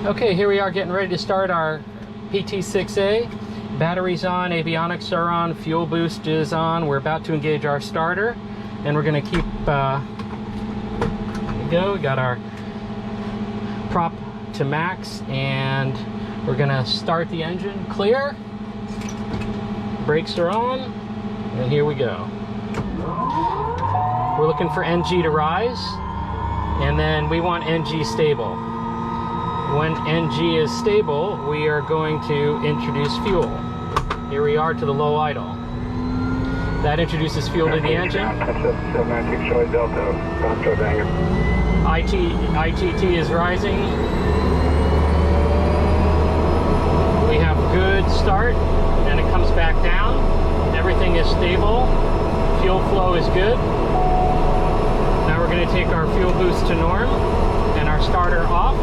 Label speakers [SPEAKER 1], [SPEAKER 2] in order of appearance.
[SPEAKER 1] Okay, here we are getting ready to start our PT6A. Batteries on, avionics are on, fuel boost is on. We're about to engage our starter, and we're going to keep, there we go, we got our prop to max, and we're going to start the engine. Clear, brakes are on, and here we go. We're looking for NG to rise, and then we want NG stable. When NG is stable, we are going to introduce fuel. Here we are to the low idle. That introduces fuel to the engine. ITT is rising. We have a good start, and it comes back down. Everything is stable. Fuel flow is good. Now we're going to take our fuel boost to norm and our starter off.